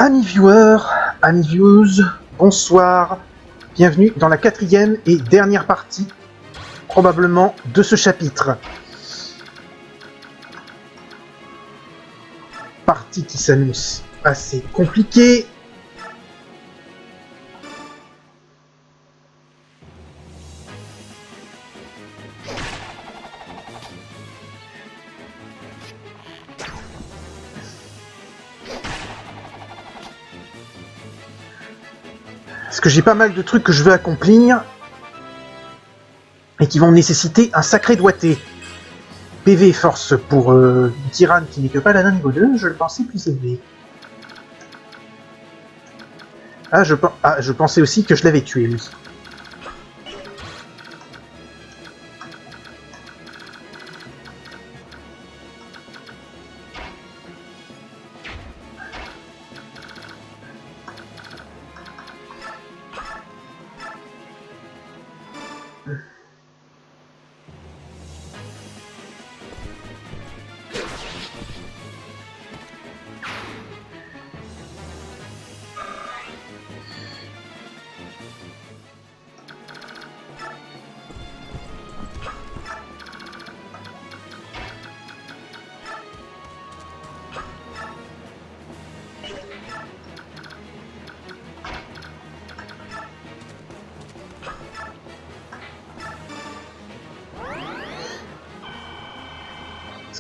Amis viewers, amis viewers, bonsoir. Bienvenue dans la 4e et dernière partie, probablement, de ce chapitre. Partie qui s'annonce assez compliquée. Parce que j'ai pas mal de trucs que je veux accomplir et qui vont nécessiter un sacré doigté. PV et force pour Tyrann qui n'est que pas la niveau 2, je le pensais plus élevé. Je pensais aussi que je l'avais tué, lui.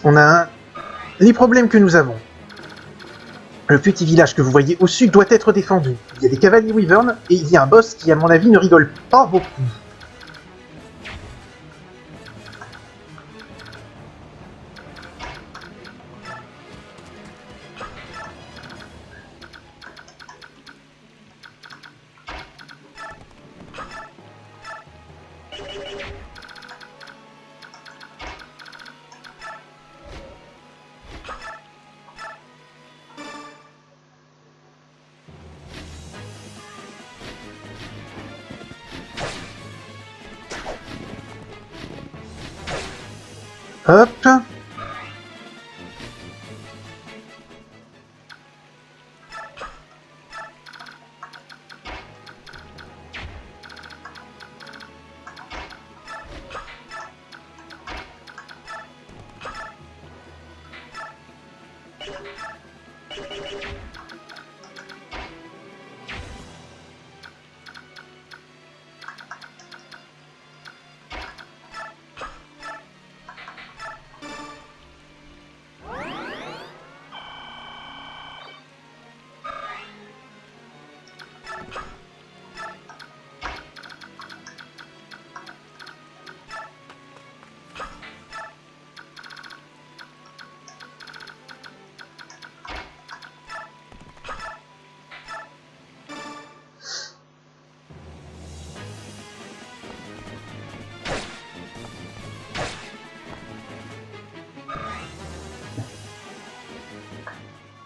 On a les problèmes que nous avons. Le petit village que vous voyez au sud doit être défendu. Il y a des cavaliers wyvern et il y a un boss qui, à mon avis, ne rigole pas beaucoup. Hop.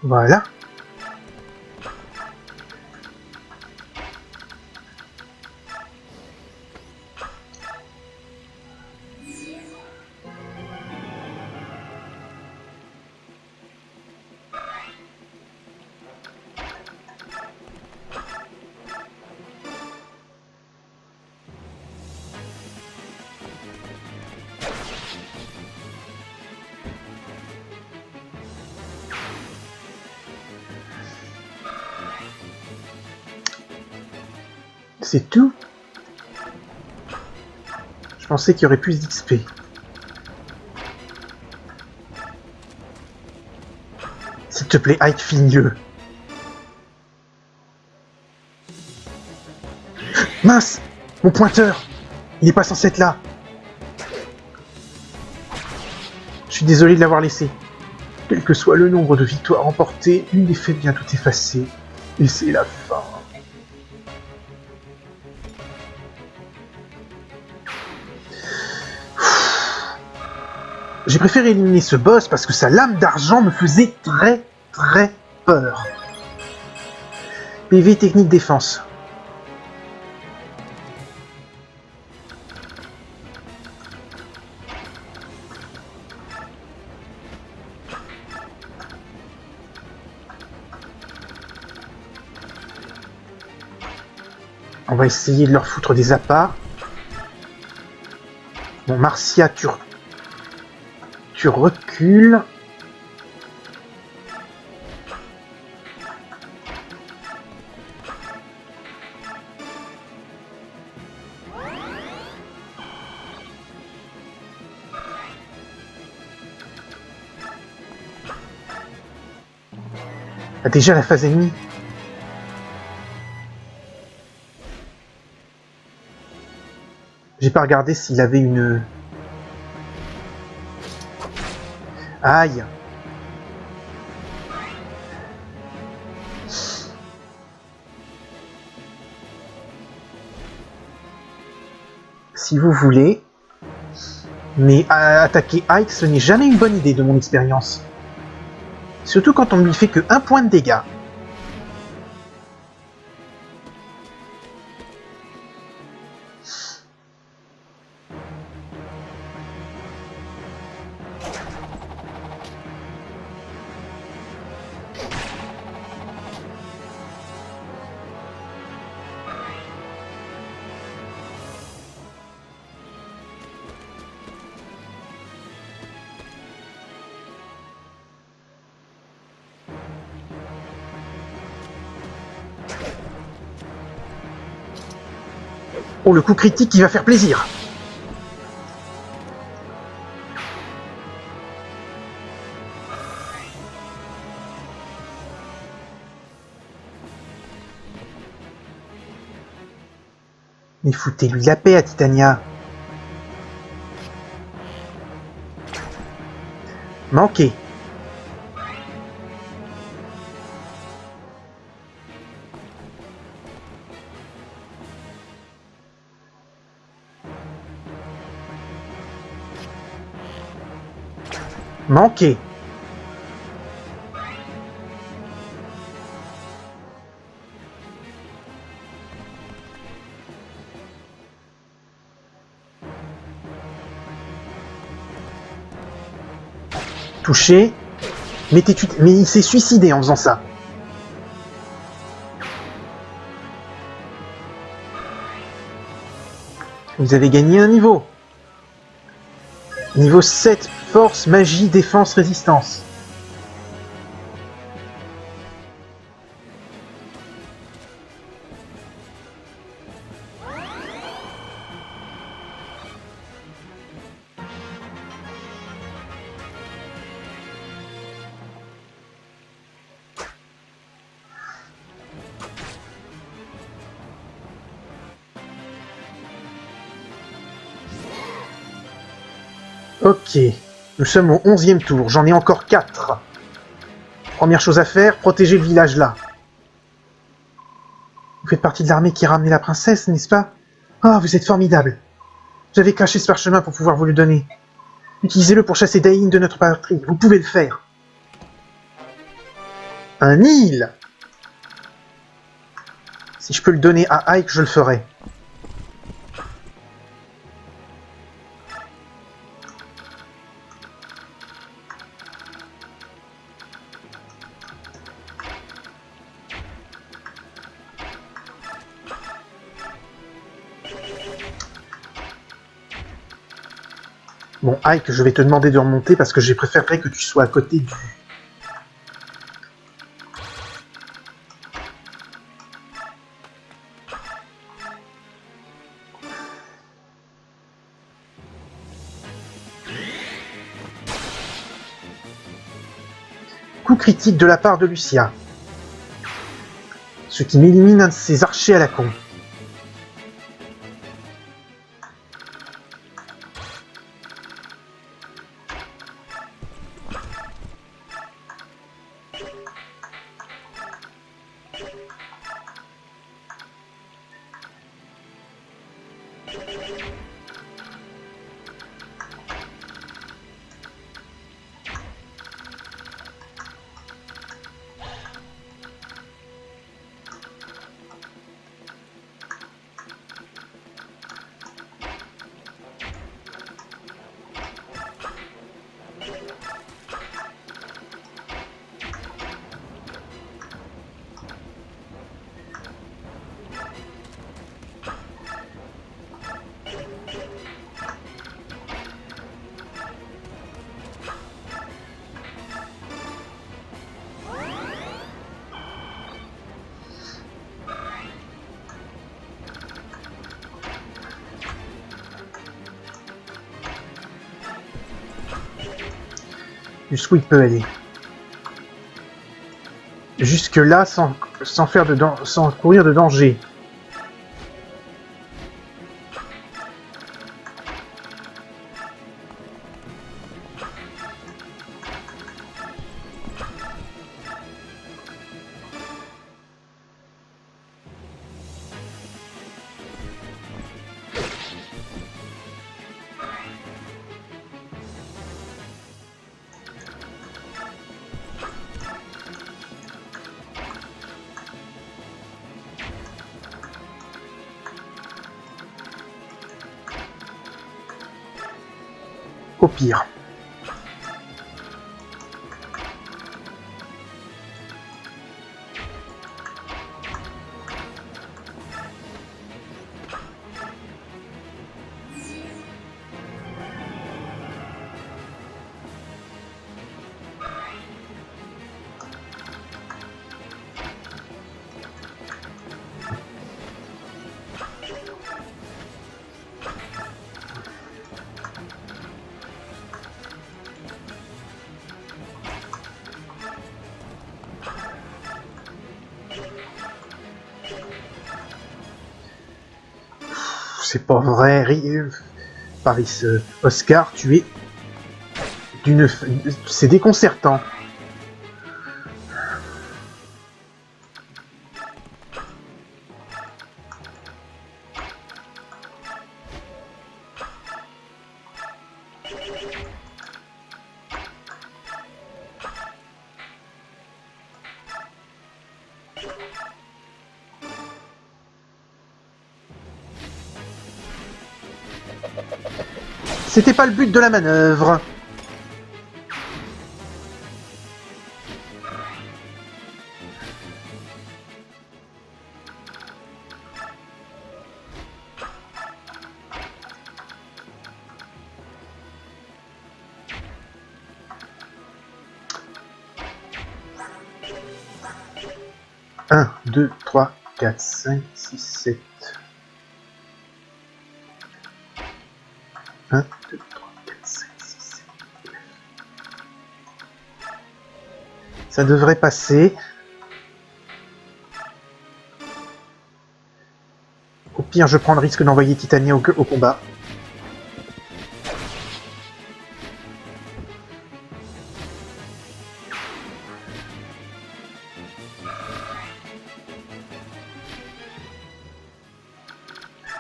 Voilà. C'est tout. Je pensais qu'il y aurait plus d'XP. S'il te plaît, Ike, file mieux. Mince! Mon pointeur! Il n'est pas censé être là. Je suis désolé de l'avoir laissé. Quel que soit le nombre de victoires remportées, une défaite vient tout effacer. Et c'est la fin. J'ai préféré éliminer ce boss parce que sa lame d'argent me faisait très peur. PV technique défense. On va essayer de leur foutre des appâts. Bon, Marcia, tu recules. Ah, déjà la phase ennemie. J'ai pas regardé s'il avait une... Aïe. Si vous voulez. Mais attaquer Ike, ce n'est jamais une bonne idée de mon expérience. Surtout quand on ne lui fait que 1 point de dégâts. Oh, le coup critique qui va faire plaisir. Mais foutez-lui la paix à Titania. Manqué. Manqué. Touché. Mais il s'est suicidé en faisant ça. Vous avez gagné un niveau. Niveau 7, force, magie, défense, résistance. Ok, nous sommes au 11e tour, j'en ai encore 4. Première chose à faire, protéger le village là. Vous faites partie de l'armée qui a ramené la princesse, n'est-ce pas? Ah, vous êtes formidable. J'avais caché ce parchemin pour pouvoir vous le donner. Utilisez-le pour chasser Dain de notre patrie, vous pouvez le faire. Un île. Si je peux le donner à Ike, je le ferai. Bon, Ike, je vais te demander de remonter parce que j'ai préféré que tu sois à côté du... Coup critique de la part de Lucia. Ce qui m'élimine un de ses archers à la con. jusqu'où il peut aller. Jusque-là, sans sans courir de danger. Au pire. C'est pas vrai, Paris, Oscar, tu es d'une... C'est déconcertant. C'était pas le but de la manœuvre. Un, 2, 3, 4, 5, 6, 7. 1, 2, 3, 4, 5, 6, 7. Ça devrait passer. Au pire, je prends le risque d'envoyer Titania au combat.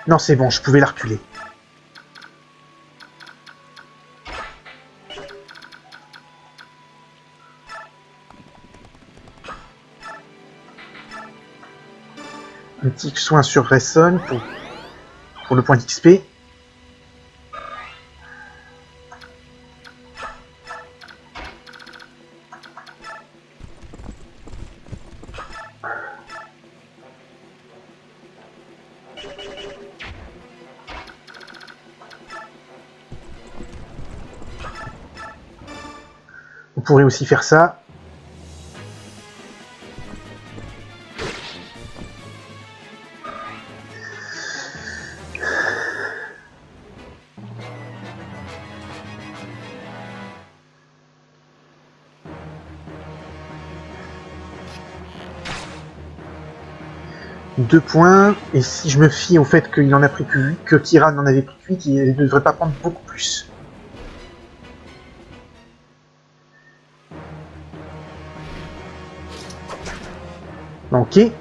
Non, c'est bon, je pouvais la reculer. Un petit soin sur Grayson pour le point d'XP. On pourrait aussi faire ça. Deux points, et si je me fie au fait qu'il en a pris que 8, que Kiran en avait pris 8, il ne devrait pas prendre beaucoup plus. Ok.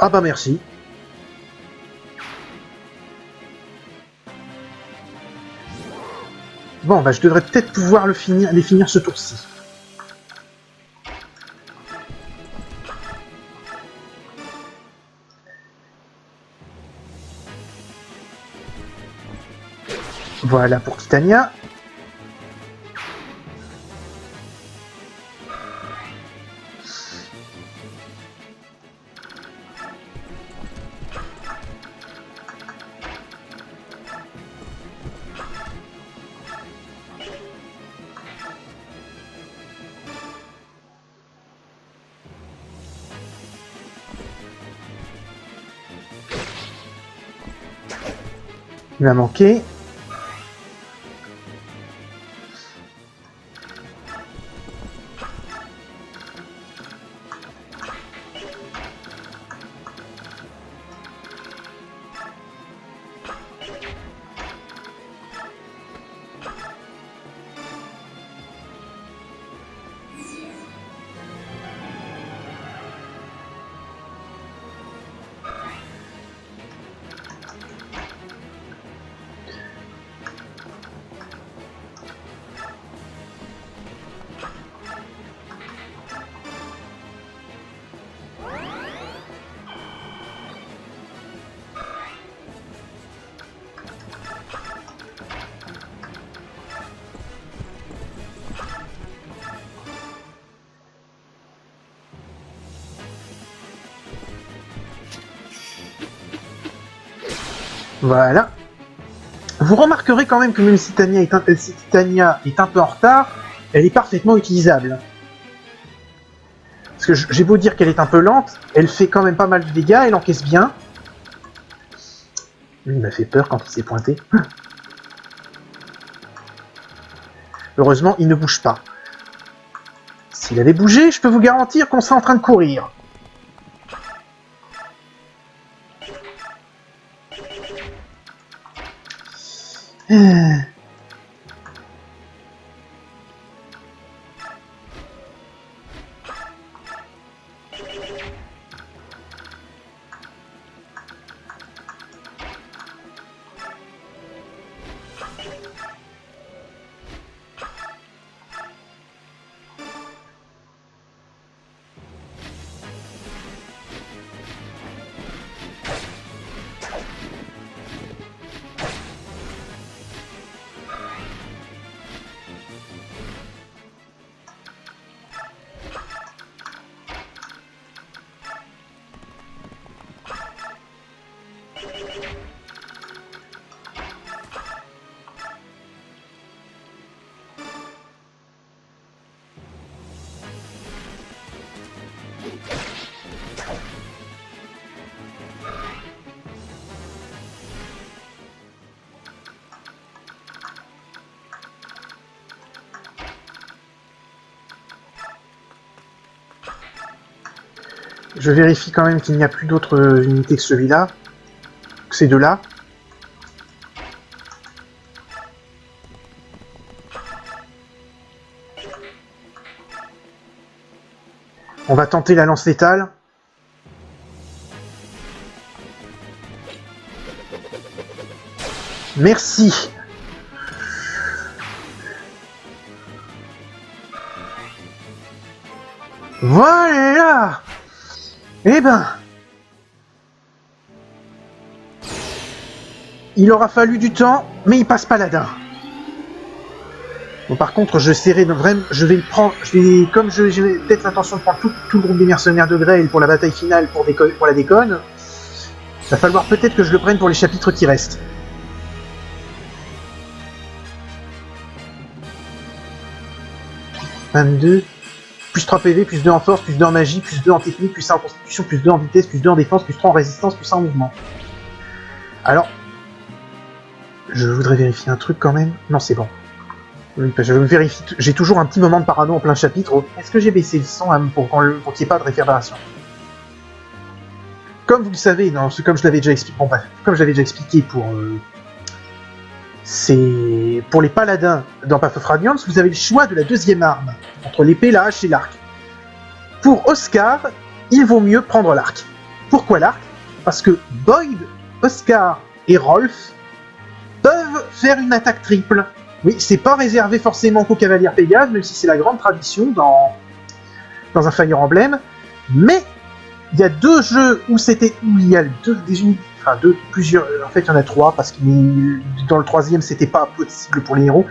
Ah bah merci. Bon, bah je devrais peut-être pouvoir les finir ce tour-ci. Voilà pour Titania. Il m'a manqué. Voilà. Vous remarquerez quand même que même si Titania est un peu en retard, elle est parfaitement utilisable. Parce que j'ai beau dire qu'elle est un peu lente, elle fait quand même pas mal de dégâts, elle encaisse bien. Lui, il m'a fait peur quand il s'est pointé. Heureusement, il ne bouge pas. S'il avait bougé, je peux vous garantir qu'on serait en train de courir. Je vérifie quand même qu'il n'y a plus d'autres unités que celui-là, que ces deux-là. On va tenter la lance létale. Merci. Voilà. Eh ben, il aura fallu du temps, mais il passe paladin. Bon, par contre, je vais le prendre, comme j'ai peut-être l'intention de prendre tout le groupe des mercenaires de Grail pour la bataille finale, pour la déconne, va falloir peut-être que je le prenne pour les chapitres qui restent. « 22... Plus 3 PV, plus 2 en force, plus 2 en magie, plus 2 en technique, plus 1 en constitution, plus 2 en vitesse, plus 2 en défense, plus 3 en résistance, plus 1 en mouvement. » Alors, je voudrais vérifier un truc quand même. Non, c'est bon. Je vérifie. J'ai toujours un petit moment de parano en plein chapitre. Est-ce que j'ai baissé le son pour qu'il n'y ait pas de réverbération? Comme vous le savez, comme je l'avais déjà expliqué, c'est pour les paladins dans Path of Radiance, vous avez le choix de la deuxième arme entre l'épée, la hache et l'arc. Pour Oscar, il vaut mieux prendre l'arc. Pourquoi l'arc? Parce que Boyd, Oscar et Rolf peuvent faire une attaque triple. Oui, c'est pas réservé forcément qu'aux cavaliers Pégase, même si c'est la grande tradition dans un Fire Emblem. Mais il y a deux jeux où il y a des unités enfin plusieurs. En fait, il y en a 3 parce que dans le 3e, c'était pas possible pour les héros.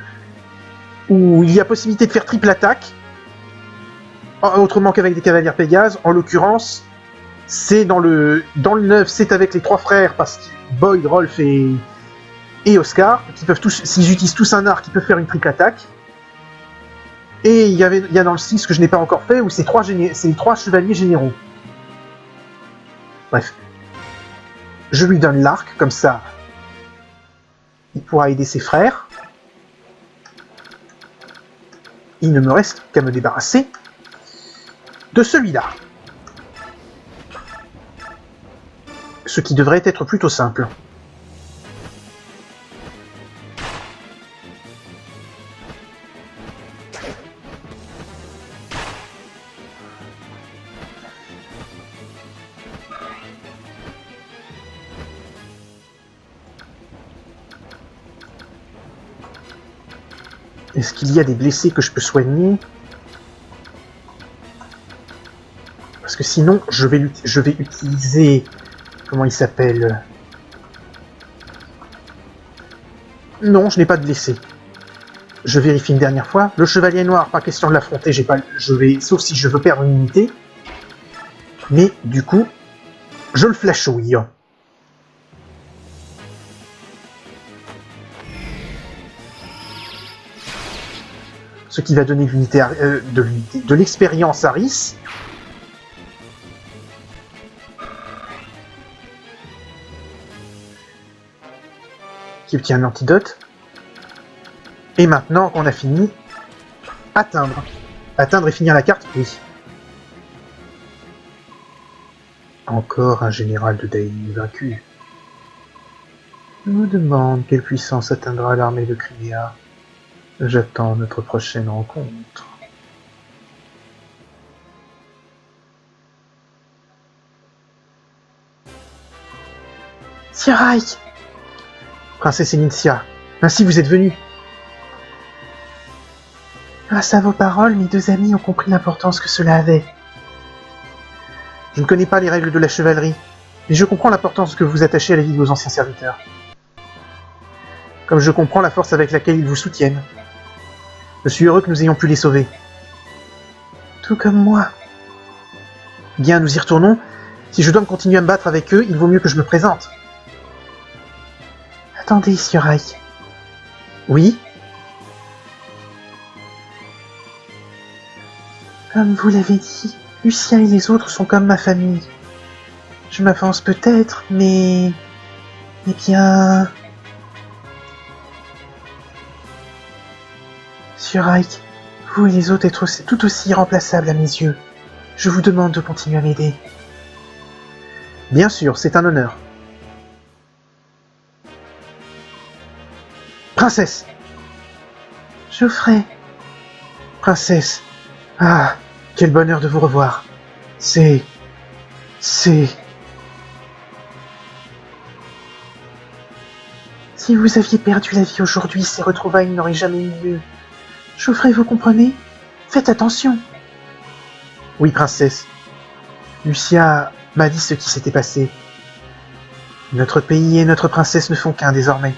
Où il y a possibilité de faire triple attaque, autrement qu'avec des cavaliers Pégase. En l'occurrence, c'est dans le 9, c'est avec les 3 frères parce que Boyd, Rolf et Oscar qui peuvent tous, s'ils utilisent tous un arc, ils peuvent faire une triple attaque. Et il y a dans le 6 que je n'ai pas encore fait où c'est 3 chevaliers généraux. Bref. Je lui donne l'arc, comme ça, il pourra aider ses frères. Il ne me reste qu'à me débarrasser de celui-là. Ce qui devrait être plutôt simple. Est-ce qu'il y a des blessés que je peux soigner? Parce que sinon, je vais utiliser... Comment il s'appelle? Non, je n'ai pas de blessés. Je vérifie une dernière fois. Le chevalier noir, pas question de l'affronter, sauf si je veux perdre une unité. Mais, du coup, je le flashouille. Ce qui va donner de l'expérience à Rhys. Qui obtient un antidote. Et maintenant qu'on a fini, atteindre. Atteindre et finir la carte, oui. Encore un général de Daemon vaincu. Je me demande quelle puissance atteindra l'armée de Crimea. J'attends notre prochaine rencontre. Sir Reich, Princesse Enincia, ainsi vous êtes venue. Grâce à vos paroles, mes 2 amis ont compris l'importance que cela avait. Je ne connais pas les règles de la chevalerie, mais je comprends l'importance que vous attachez à la vie de vos anciens serviteurs. Comme je comprends la force avec laquelle ils vous soutiennent. Je suis heureux que nous ayons pu les sauver. Tout comme moi. Bien, nous y retournons. Si je dois continuer à me battre avec eux, il vaut mieux que je me présente. Attendez, Sir Reich. Oui? Comme vous l'avez dit, Lucien et les autres sont comme ma famille. Je m'avance peut-être, mais... Eh bien... Sir Reich, vous et les autres êtes tout aussi irremplaçables à mes yeux. Je vous demande de continuer à m'aider. Bien sûr, c'est un honneur. Princesse! Geoffrey! Princesse! Ah, quel bonheur de vous revoir. C'est... Si vous aviez perdu la vie aujourd'hui, ces retrouvailles n'auraient jamais eu lieu. Geoffrey, vous comprenez? Faites attention. Oui, princesse. Lucia m'a dit ce qui s'était passé. Notre pays et notre princesse ne font qu'un désormais.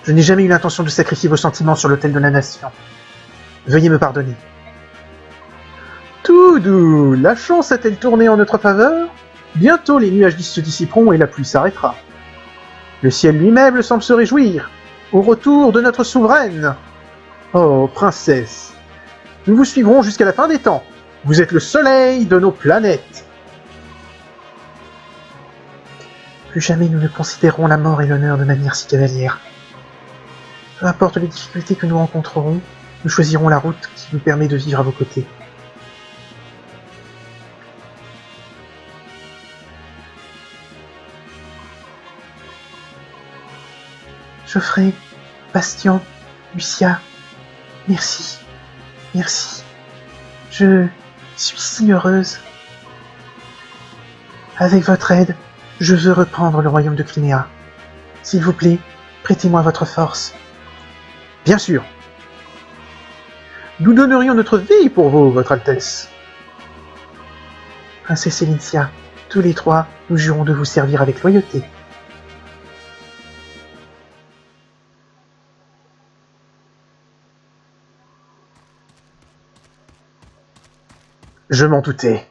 Je n'ai jamais eu l'intention de sacrifier vos sentiments sur l'autel de la nation. Veuillez me pardonner. Tout doux, la chance a-t-elle tourné en notre faveur? Bientôt les nuages se dissiperont et la pluie s'arrêtera. Le ciel lui-même semble se réjouir au retour de notre souveraine. Oh, princesse, nous vous suivrons jusqu'à la fin des temps. Vous êtes le soleil de nos planètes. Plus jamais nous ne considérerons la mort et l'honneur de manière si cavalière. Peu importe les difficultés que nous rencontrerons, nous choisirons la route qui nous permet de vivre à vos côtés. Geoffrey, Bastien, Lucia, merci, merci. Je suis si heureuse. Avec votre aide, je veux reprendre le royaume de Crimea. S'il vous plaît, prêtez-moi votre force. Bien sûr. Nous donnerions notre vie pour vous, votre Altesse. Princesse Enicia, Tous les trois, nous jurons de vous servir avec loyauté. Je m'en doutais.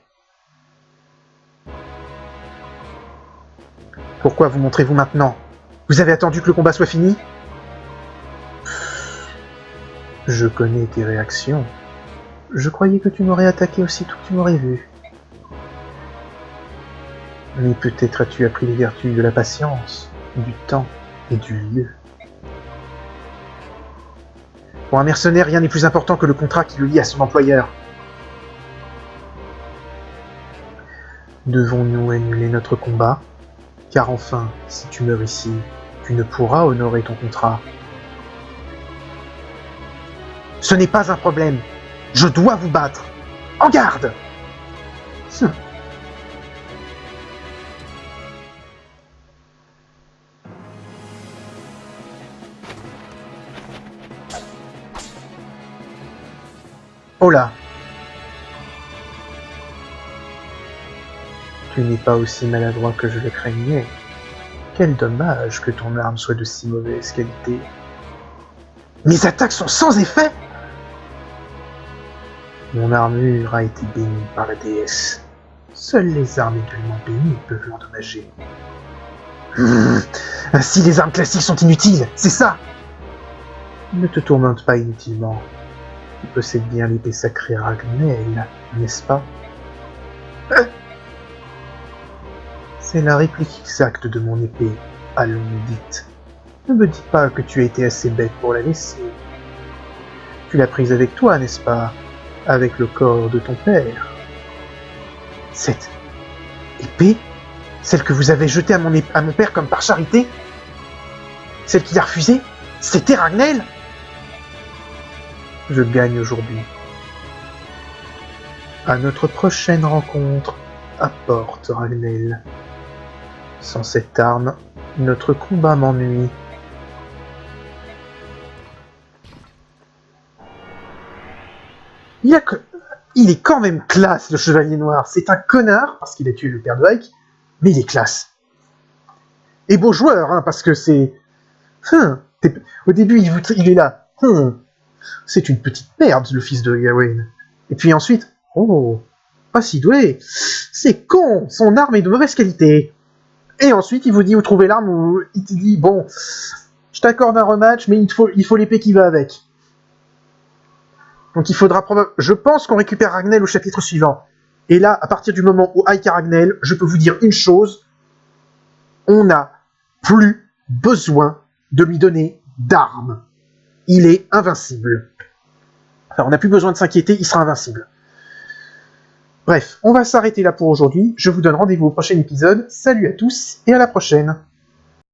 Pourquoi vous montrez-vous maintenant? Vous avez attendu que le combat soit fini? Je connais tes réactions. Je croyais que tu m'aurais attaqué aussitôt que tu m'aurais vu. Mais peut-être as-tu appris les vertus de la patience, du temps et du lieu. Pour un mercenaire, rien n'est plus important que le contrat qui le lie à son employeur. Devons-nous annuler notre combat? Car enfin, si tu meurs ici, tu ne pourras honorer ton contrat. Ce n'est pas un problème. Je dois vous battre. En garde! Oh là! Tu n'es pas aussi maladroit que je le craignais. Quel dommage que ton arme soit de si mauvaise qualité. Mes attaques sont sans effet! Mon armure a été bénie par la déesse. Seules les armes également bénies peuvent l'endommager. Ainsi les armes classiques sont inutiles, c'est ça! Ne te tourmente pas inutilement. Tu possèdes bien l'épée sacrée Ragnell, n'est-ce pas? C'est la réplique exacte de mon épée. Allons vite. Ne me dis pas que tu as été assez bête pour la laisser. Tu l'as prise avec toi, n'est-ce pas? Avec le corps de ton père. Cette épée? Celle que vous avez jetée à mon père comme par charité? Celle qu'il a refusée? C'était Ragnell? Je gagne aujourd'hui. À notre prochaine rencontre, apporte Ragnell. Sans cette arme, notre combat m'ennuie. Il est quand même classe, le Chevalier Noir. C'est un connard, parce qu'il a tué le père de Ike, mais il est classe. Et beau joueur, hein, parce que c'est... Au début, il est là. C'est une petite merde, le fils de Gawain. Et puis ensuite, pas si doué. C'est con, son arme est de mauvaise qualité. Et ensuite, il vous dit où trouver l'arme, ou il te dit, bon, je t'accorde un rematch, mais il faut l'épée qui va avec. Donc il faudra probablement... Je pense qu'on récupère Ragnell au chapitre suivant. Et là, à partir du moment où Ike a Ragnell, je peux vous dire une chose. On n'a plus besoin de lui donner d'armes. Il est invincible. Enfin, on n'a plus besoin de s'inquiéter, il sera invincible. Bref, on va s'arrêter là pour aujourd'hui. Je vous donne rendez-vous au prochain épisode. Salut à tous et à la prochaine.